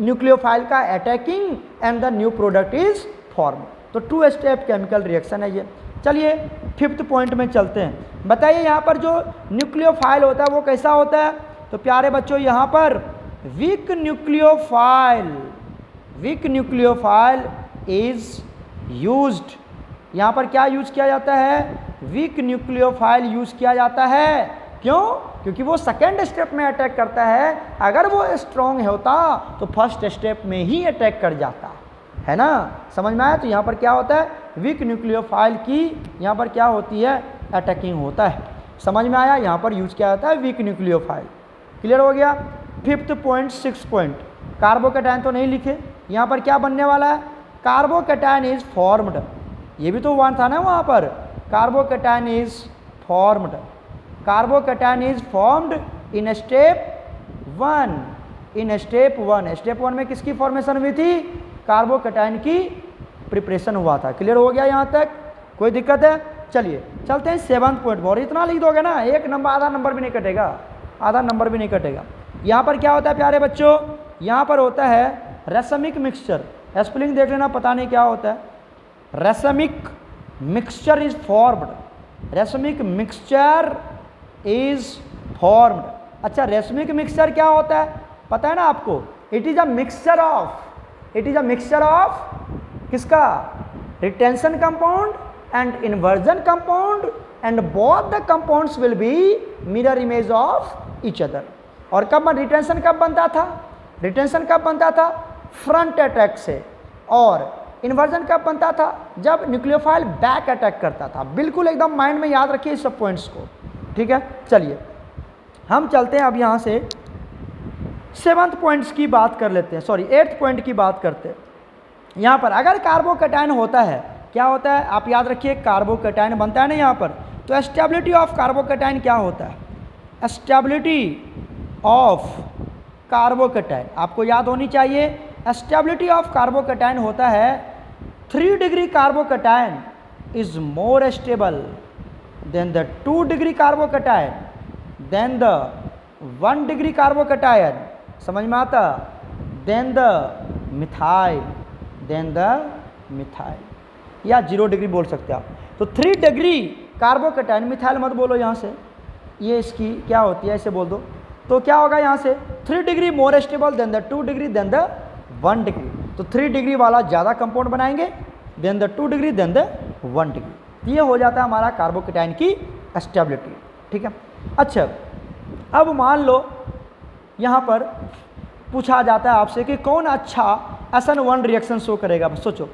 A: न्यूक्लियोफाइल का attacking and the new product is form. तो 2 स्टेप केमिकल रिएक्शन है ये। चलिए फिफ्थ पॉइंट में चलते हैं। बताइए यहाँ पर जो न्यूक्लियोफाइल होता है वो कैसा होता है? तो प्यारे बच्चों यहाँ पर वीक न्यूक्लियोफाइल इज यूज्ड। यहाँ पर क्या यूज किया जाता है? वीक न्यूक्लियोफाइल यूज किया जाता है। क्यों? क्योंकि वो सेकेंड स्टेप में अटैक करता है। अगर वो स्ट्रॉन्ग होता तो फर्स्ट स्टेप में ही अटैक कर जाता है ना। समझ में आया? तो यहाँ पर क्या होता है? वीक न्यूक्लियोफाइल की यहाँ पर क्या होती है? अटैकिंग होता है। समझ में आया? यहाँ पर यूज किया जाता है वीक न्यूक्लियोफाइल। क्लियर हो गया? Fifth point, six point, carbocation तो नहीं लिखे, यहाँ पर क्या बनने वाला है? Carbocation is formed. ये भी तो 1 था ना वहाँ पर। Carbocation is formed, carbocation is formed in step 1। Step 1 में किसकी फॉर्मेशन हुई थी? कार्बोकेटाइन की प्रिपरेशन हुआ था। क्लियर हो गया यहाँ तक? कोई दिक्कत है? चलिए चलते हैं 7th पॉइंट। और इतना लिख दोगे ना, एक नंबर, आधा नंबर भी नहीं कटेगा, यहाँ पर क्या होता है प्यारे बच्चों? यहाँ पर होता है रेसमिक मिक्सचर। स्पेलिंग देख लेना, पता नहीं क्या होता है। Racemic mixture is formed. Racemic mixture is formed. अच्छा, रेसमिक मिक्सचर क्या होता है पता है ना आपको? It is a mixture of किसका? Retention compound and inversion compound, and both the compounds will be mirror image of each other. और कब रिटेंशन कब बनता था? फ्रंट अटैक से। और इन्वर्जन कब बनता था? जब न्यूक्लियोफाइल बैक अटैक करता था। बिल्कुल एकदम माइंड में याद रखिए इस सब पॉइंट्स को, ठीक है। चलिए हम चलते हैं अब यहाँ से 7th पॉइंट्स की बात कर लेते हैं, 8th पॉइंट की बात करते हैं। यहाँ पर अगर कार्बोकेटाइन होता है, क्या होता है आप याद रखिए? कार्बोकेटाइन बनता है ना यहाँ पर। तो स्टेबिलिटी ऑफ कार्बोकेटाइन क्या होता है? स्टेबिलिटी ऑफ कार्बोकेटाइन आपको याद होनी चाहिए। स्टेबिलिटी ऑफ कार्बोकेटाइन होता है 3 degree carbocation is more stable than the 2 degree carbocation than the 1 degree carbocation. समझ में आता? देन द मिथाइल या 0 डिग्री बोल सकते हैं आप। तो 3 डिग्री कार्बोकेटाइन, मिथाइल मत बोलो यहाँ से, ये इसकी क्या होती है ऐसे बोल दो। तो क्या होगा यहाँ से? 3 degree more stable than the 2 degree than the 1 degree. तो 3 डिग्री वाला ज़्यादा कंपाउंड बनाएंगे than the 2 degree than the 1 degree. ये हो जाता है हमारा कार्बोकेटाइन की स्टेबिलिटी, ठीक है। अच्छा, अब मान लो यहाँ पर पूछा जाता है आपसे कि कौन अच्छा SN1 रिएक्शन शो करेगा। सोचो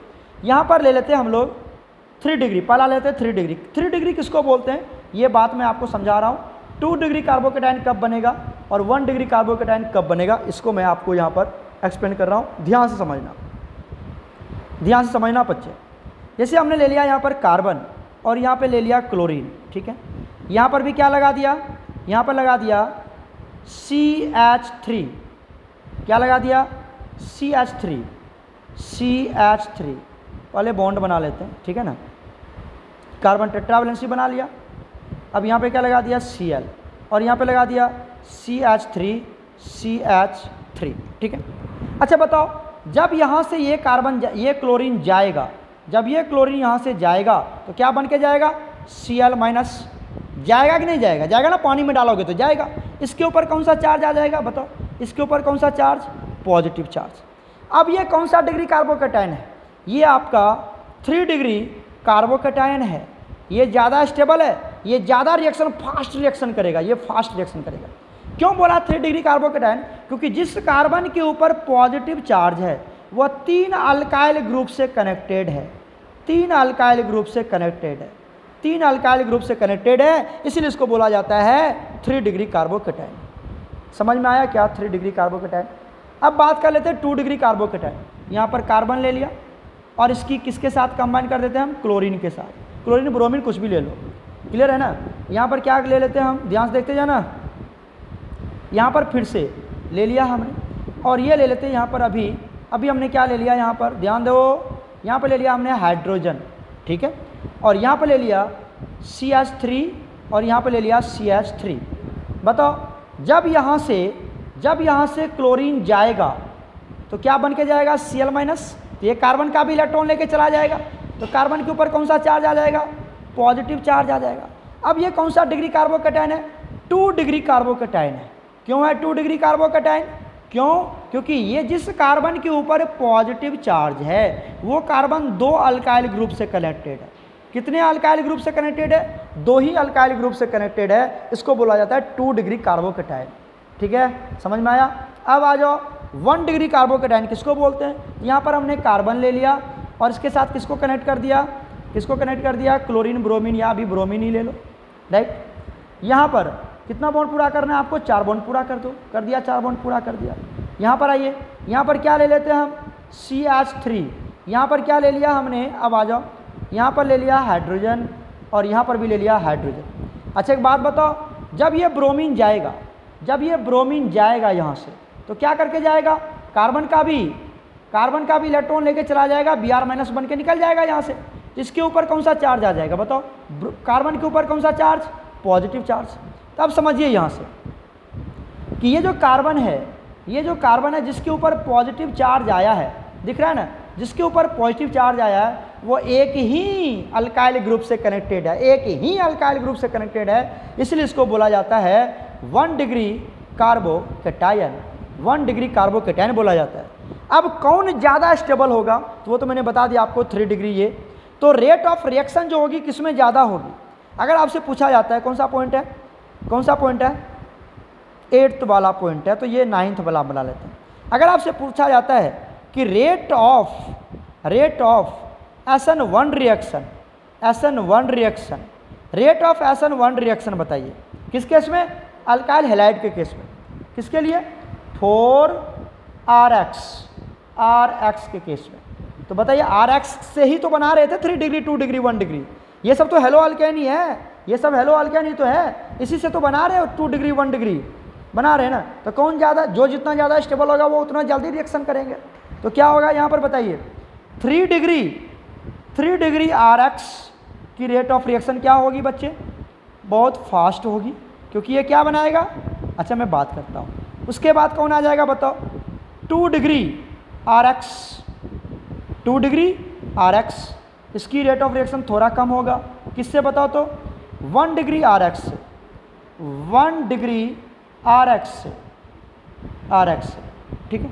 A: यहाँ पर ले लेते हैं हम लोग 3 डिग्री, पहला लेते हैं 3 डिग्री। 3 डिग्री किसको बोलते हैं ये बात मैं आपको समझा रहा हूँ। 2 डिग्री कार्बोकेटाइन कब बनेगा और 1 डिग्री कार्बोकेटाइन कब बनेगा, इसको मैं आपको यहाँ पर एक्सप्लेन कर रहा हूँ। ध्यान से समझना बच्चे। जैसे हमने ले लिया यहाँ पर कार्बन और यहाँ पे ले लिया क्लोरीन, ठीक है। यहाँ पर भी क्या लगा दिया? यहाँ पर लगा दिया CH3, क्या लगा दिया CH3, CH3, पहले बॉन्ड बना लेते हैं, ठीक है ना, कार्बन टेट्रावैलेंसी बना लिया। अब यहाँ पे क्या लगा दिया Cl, और यहाँ पे लगा दिया CH3, CH3, ठीक है। अच्छा बताओ, जब यहाँ से ये कार्बन ये क्लोरीन जाएगा, जब ये क्लोरीन यहाँ से जाएगा तो क्या बन के जाएगा Cl माइनस, जाएगा कि नहीं जाएगा, जाएगा ना, पानी में डालोगे तो जाएगा। इसके ऊपर कौन सा चार्ज आ जाएगा बताओ, इसके ऊपर कौन सा चार्ज, पॉजिटिव चार्ज। अब ये कौन सा डिग्री कार्बोकैटायन है, ये आपका 3 डिग्री कार्बोकैटायन है। ये ज़्यादा स्टेबल है, ये ज़्यादा रिएक्शन फास्ट रिएक्शन करेगा, ये फास्ट रिएक्शन करेगा। क्यों बोला 3 डिग्री कार्बोकैटायन, क्योंकि जिस कार्बन के ऊपर पॉजिटिव चार्ज है वह 3 अल्काइल ग्रुप से कनेक्टेड है, 3 अल्काइल ग्रुप से कनेक्टेड है, 3 अल्काइल ग्रुप से कनेक्टेड है, इसीलिए इसको बोला जाता है 3 डिग्री कार्बोकैटायन। समझ में आया क्या 3 डिग्री कार्बोकैटायन। अब बात कर लेते हैं 2 डिग्री कार्बोकैटायन। यहाँ पर कार्बन ले लिया और इसकी किसके साथ कंबाइन कर देते हैं हम, क्लोरीन के साथ, क्लोरीन ब्रोमीन कुछ भी ले लो, क्लियर है ना। यहाँ पर क्या ले लेते हैं हम, ध्यान से देखते जाना, यहाँ पर फिर से ले लिया हमने, और ये ले लेते हैं यहाँ पर अभी हमने क्या ले लिया, यहाँ पर ध्यान दो, यहाँ पर ले लिया हमने हाइड्रोजन, ठीक है, और यहाँ पर ले लिया CH3 और यहाँ पर ले लिया CH3। बताओ जब यहाँ से क्लोरीन जाएगा तो क्या बन के जाएगा Cl माइनस, तो ये कार्बन का भी इलेक्ट्रॉन लेके चला जाएगा, तो कार्बन के ऊपर कौन सा चार्ज आ जाएगा, पॉजिटिव चार्ज आ जाएगा। अब ये कौन सा डिग्री कार्बोकैटायन है, 2 डिग्री कार्बोकैटायन है। क्यों है 2 डिग्री कार्बोकैटायन, क्यों, क्योंकि ये जिस कार्बन के ऊपर पॉजिटिव चार्ज है वो कार्बन 2 अल्काइल ग्रुप से कनेक्टेड है। कितने अल्काइल ग्रुप से कनेक्टेड है, 2 ही अल्काइल ग्रुप से कनेक्टेड है, इसको बोला जाता है 2 डिग्री कार्बोकैटायन, ठीक है, समझ में आया। अब आ जाओ 1 डिग्री कार्बोकैटायन किसको बोलते हैं, यहाँ पर हमने कार्बन ले लिया और इसके साथ किसको कनेक्ट कर दिया, किसको कनेक्ट कर दिया, क्लोरीन ब्रोमीन, या अभी ब्रोमीन ही ले लो, राइट। यहाँ पर कितना बॉन्ड पूरा करना है आपको, 4 बॉन्ड पूरा कर दो, कर दिया, 4 बॉन्ड पूरा कर दिया। यहाँ पर आइए, यहाँ पर क्या ले लेते हैं हम, CH3, यहाँ पर क्या ले लिया हमने, अब आ जाओ, यहाँ पर ले लिया हाइड्रोजन और यहाँ पर भी ले लिया हाइड्रोजन। अच्छा एक बात बताओ, जब ये ब्रोमीन जाएगा यहाँ से तो क्या करके जाएगा, कार्बन का भी इलेक्ट्रॉन लेके चला जाएगा, Br माइनस बन के निकल जाएगा यहाँ से। इसके ऊपर कौन सा चार्ज आ जाएगा बताओ, कार्बन के ऊपर कौन सा चार्ज, पॉजिटिव चार्ज। तो अब समझिए यहाँ से कि ये जो कार्बन है जिसके ऊपर पॉजिटिव चार्ज आया है, दिख रहा है ना, जिसके ऊपर पॉजिटिव चार्ज आया है वो एक ही अल्काइल ग्रुप से कनेक्टेड है, एक ही अल्काइल ग्रुप से कनेक्टेड है, इसलिए इसको बोला जाता है 1 डिग्री कार्बोकैटायन, 1 डिग्री कार्बोकैटायन बोला जाता है। अब कौन ज़्यादा स्टेबल होगा, तो वो तो मैंने बता दिया आपको 3 डिग्री। ये तो रेट ऑफ रिएक्शन जो होगी किसमें ज़्यादा होगी, अगर आपसे पूछा जाता है कौन सा पॉइंट है, 8th वाला पॉइंट है, तो ये 9th वाला बना लेते हैं। अगर आपसे पूछा जाता है कि रेट ऑफ SN1 रिएक्शन बताइए, किस केस में, अल्काइल हैलाइड के केस में, किसके लिए, 4RX के केस में। तो बताइए RX से ही तो बना रहे थे 3 डिग्री, 2 डिग्री, 1 डिग्री, ये सब तो हेलो अल्केन ही है, ये सब हेलो अल्केन ही तो है, इसी से तो बना रहे हो 2 डिग्री 1 डिग्री बना रहे हैं ना। तो कौन ज़्यादा, जो जितना ज़्यादा स्टेबल होगा वो उतना जल्दी रिएक्शन करेंगे। तो क्या होगा यहाँ पर बताइए, 3 डिग्री RX की रेट ऑफ रिएक्शन क्या होगी बच्चे, बहुत फास्ट होगी, क्योंकि ये क्या बनाएगा। अच्छा मैं बात करता हूँ, उसके बाद कौन आ जाएगा बताओ, 2 डिग्री RX, इसकी रेट ऑफ रिएक्शन थोड़ा कम होगा, किससे बताओ तो 1 डिग्री RX से, 1 डिग्री RX से, ठीक है।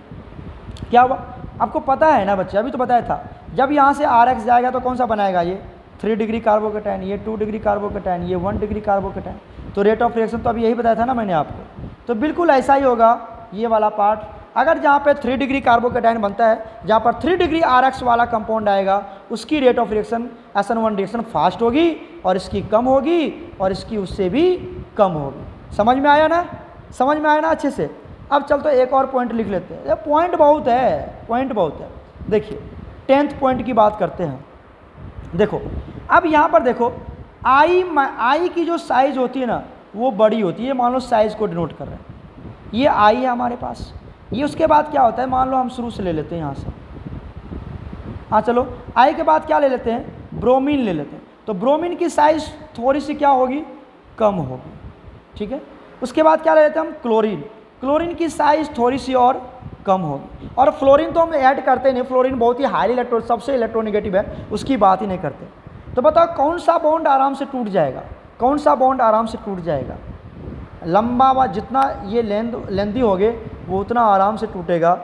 A: क्या हुआ आपको पता है ना बच्चे, अभी तो बताया था, जब यहाँ से RX जाएगा तो कौन सा बनाएगा, ये 3 डिग्री कार्बोकैटायन, ये 2 डिग्री कार्बोकैटायन, ये 1 डिग्री कार्बोकैटायन। तो रेट ऑफ रिएक्शन तो अभी यही बताया था ना मैंने आपको, तो बिल्कुल ऐसा ही होगा ये वाला पार्ट। अगर जहाँ पे 3 डिग्री कार्बोकैटायन बनता है, जहाँ पर 3 डिग्री RX वाला कंपाउंड आएगा, उसकी rate of reaction SN1 reaction fast होगी और इसकी कम होगी और इसकी उससे भी कम होगी। समझ में आया ना अच्छे से। अब चल तो एक और पॉइंट लिख लेते हैं, पॉइंट बहुत है। देखिए 10th पॉइंट की बात करते हैं। देखो अब यहाँ पर देखो आई की जो साइज़ होती है ना वो बड़ी होती है, मान लो साइज़ को डिनोट कर रहे हैं, ये आई है हमारे पास। ये उसके बाद क्या होता है, मान लो हम शुरू से ले लेते हैं यहाँ से, हाँ चलो, आई के बाद क्या ले लेते हैं, ब्रोमीन ले लेते हैं। तो ब्रोमीन की साइज थोड़ी सी क्या होगी, कम होगी, ठीक है। उसके बाद क्या ले लेते हैं हम, क्लोरीन। क्लोरीन की साइज थोड़ी सी और कम होगी। और फ्लोरीन तो हम ऐड करते नहीं, फ्लोरीन बहुत ही हाईली इलेक्ट्रो, सबसे इलेक्ट्रोनेगेटिव है, उसकी बात ही नहीं करते। तो बताओ कौन सा बॉन्ड आराम से टूट जाएगा, कौन सा बॉन्ड आराम से टूट जाएगा, लंबा व जितना ये लेंदी होगे वो उतना आराम से टूटेगा,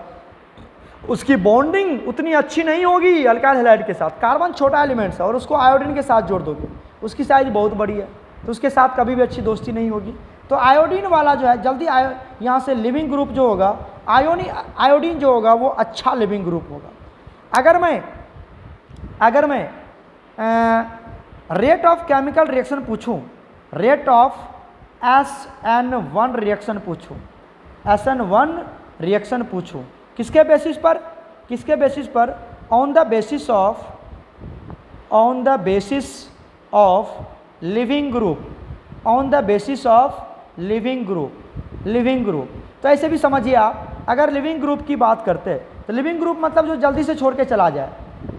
A: उसकी बॉन्डिंग उतनी अच्छी नहीं होगी अल्काइल हैलाइड के साथ। कार्बन छोटा एलिमेंट्स है और उसको आयोडीन के साथ जोड़ दोगे, उसकी साइज बहुत बड़ी है, तो उसके साथ कभी भी अच्छी दोस्ती नहीं होगी। तो आयोडीन वाला जो है जल्दी यहाँ से लिविंग ग्रुप जो होगा, आयोडीन जो होगा वो अच्छा लिविंग ग्रुप होगा। अगर मैं रेट ऑफ केमिकल रिएक्शन पूछूं, रेट ऑफ SN1 रिएक्शन पूछूं, SN1 रिएक्शन पूछूं, किसके बेसिस पर, किसके बेसिस पर, on the basis of leaving group, on the basis of leaving group. तो ऐसे भी समझिए आप, अगर लिविंग ग्रुप की बात करते हैं तो लिविंग ग्रुप मतलब जो जल्दी से छोड़ के चला जाए,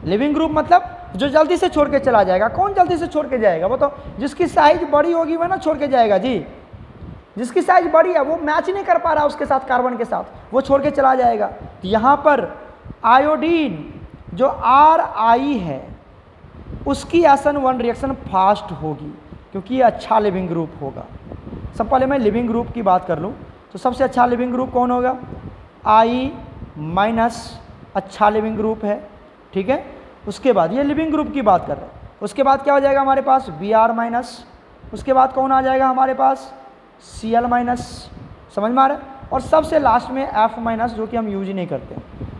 A: लिविंग ग्रुप मतलब जो जल्दी से छोड़ के चला जाएगा। कौन जल्दी से छोड़ के जाएगा, वो तो जिसकी साइज बड़ी होगी वह ना छोड़ के जाएगा जी, जिसकी साइज बड़ी है वो मैच नहीं कर पा रहा उसके साथ, कार्बन के साथ, वो छोड़ के चला जाएगा। तो यहाँ पर आयोडीन जो RI है उसकी SN1 रिएक्शन फास्ट होगी क्योंकि ये अच्छा लिविंग ग्रुप होगा। सब पहले मैं लिविंग ग्रुप की बात कर लूँ तो सबसे अच्छा लिविंग ग्रुप कौन होगा, I- अच्छा लिविंग ग्रुप है, ठीक है। उसके बाद ये लिविंग ग्रुप की बात कर रहे हैं, उसके बाद क्या हो जाएगा हमारे पास Br-, उसके बाद कौन आ जाएगा हमारे पास Cl-, समझ में आ रहा है, और सबसे लास्ट में F- जो कि हम यूज ही नहीं करते।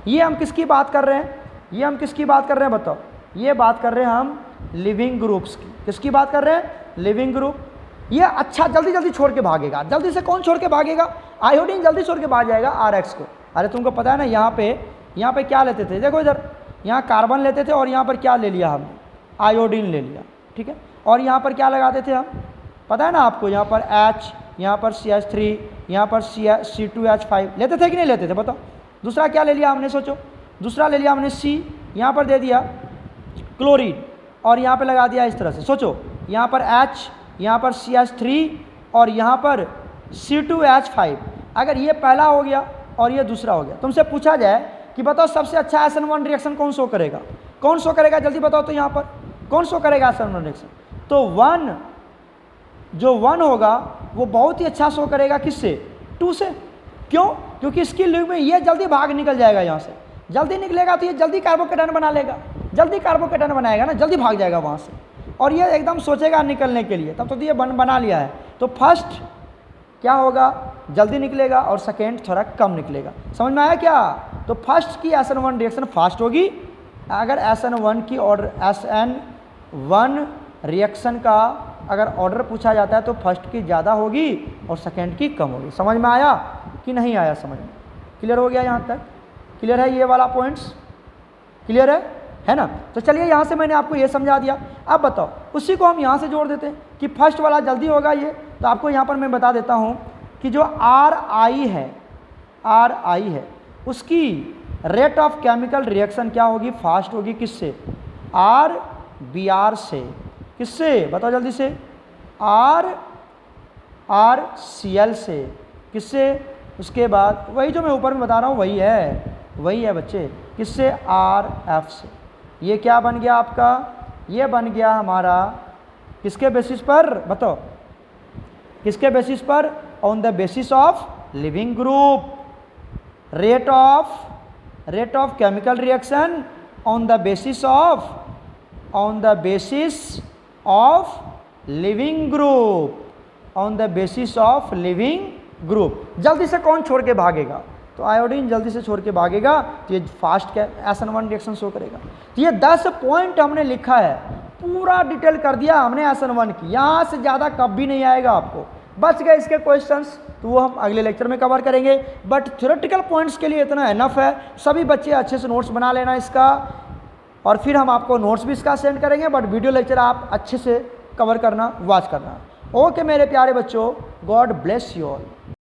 A: ये हम किसकी बात कर रहे हैं, ये हम किसकी बात कर रहे हैं बताओ, ये बात कर रहे हैं हम लिविंग ग्रुप्स की। किसकी बात कर रहे हैं, लिविंग ग्रुप। ये अच्छा जल्दी जल्दी छोड़ के भागेगा, जल्दी से कौन छोड़ के भागेगा, आयोडीन जल्दी छोड़ के भाग जाएगा RX को। अरे तुमको पता है ना, यहाँ पे क्या लेते थे, देखो इधर, यहाँ कार्बन लेते थे और यहाँ पर क्या ले लिया हमने, आयोडीन ले लिया, ठीक है। और यहाँ पर क्या लगाते थे हम, पता है ना आपको, यहाँ पर H, यहाँ पर CH3, यहाँ पर C2H5 लेते थे कि नहीं लेते थे बताओ। दूसरा क्या ले लिया हमने, सोचो, दूसरा ले लिया हमने C, यहाँ पर दे दिया क्लोरीन और यहाँ पर लगा दिया इस तरह से, सोचो, यहाँ पर H, यहाँ पर CH3 और यहाँ पर C2H5। अगर ये पहला हो गया और ये दूसरा हो गया, तुमसे पूछा जाए कि बताओ सबसे अच्छा SN1 रिएक्शन कौन शो करेगा, कौन शो करेगा, जल्दी बताओ तो यहाँ पर कौन शो करेगा SN1 रिएक्शन। तो 1, जो 1 होगा वो बहुत ही अच्छा शो करेगा, किससे, 2 से। क्यों, क्योंकि इसकी लिव में ये जल्दी भाग निकल जाएगा, यहाँ से जल्दी निकलेगा तो ये जल्दी कार्बोकेटायन बना लेगा, जल्दी कार्बोकेटायन बनाएगा ना, जल्दी भाग जाएगा वहाँ से, और ये एकदम सोचेगा निकलने के लिए, तब तो ये बना लिया है। तो फर्स्ट क्या होगा, जल्दी निकलेगा और सेकेंड थोड़ा कम निकलेगा। समझ में आया क्या। तो फर्स्ट की SN1 रिएक्शन फास्ट होगी। अगर SN1 की ऑर्डर, SN1 रिएक्शन का अगर ऑर्डर पूछा जाता है तो फर्स्ट की ज़्यादा होगी और सेकेंड की कम होगी। समझ में आया कि नहीं आया, समझ में क्लियर हो गया, यहाँ तक क्लियर है, ये वाला पॉइंट्स क्लियर है ना। तो चलिए यहाँ से मैंने आपको ये समझा दिया। अब बताओ उसी को हम यहाँ से जोड़ देते हैं कि फर्स्ट वाला जल्दी होगा ये। तो आपको यहाँ पर मैं बता देता हूँ कि जो RI है उसकी रेट ऑफ केमिकल रिएक्शन क्या होगी, फास्ट होगी, किससे, RBr से, किससे बताओ जल्दी से, RCl से, किससे, उसके बाद वही जो मैं ऊपर में बता रहा हूँ वही है बच्चे, किससे, RF से। ये क्या बन गया आपका, ये बन गया हमारा किसके बेसिस पर बताओ, किसके बेसिस पर, on the basis of leaving group. Rate of chemical reaction on the basis of leaving group, on the basis of leaving group. जल्दी से कौन छोड़ के भागेगा, तो आयोडीन जल्दी से छोड़ के भागेगा, तो ये फास्ट SN1 रिएक्शन शो करेगा। तो ये 10 पॉइंट हमने लिखा है, पूरा डिटेल कर दिया हमने SN1 की, यहाँ से ज़्यादा कभी नहीं आएगा आपको। बच गए इसके क्वेश्चंस तो वो हम अगले लेक्चर में कवर करेंगे, बट थ्योरेटिकल पॉइंट्स के लिए इतना इनफ है। सभी बच्चे अच्छे से नोट्स बना लेना इसका, और फिर हम आपको नोट्स भी इसका सेंड करेंगे, बट वीडियो लेक्चर आप अच्छे से कवर करना, वॉच करना। ओके मेरे प्यारे बच्चों, गॉड ब्लेस यू ऑल।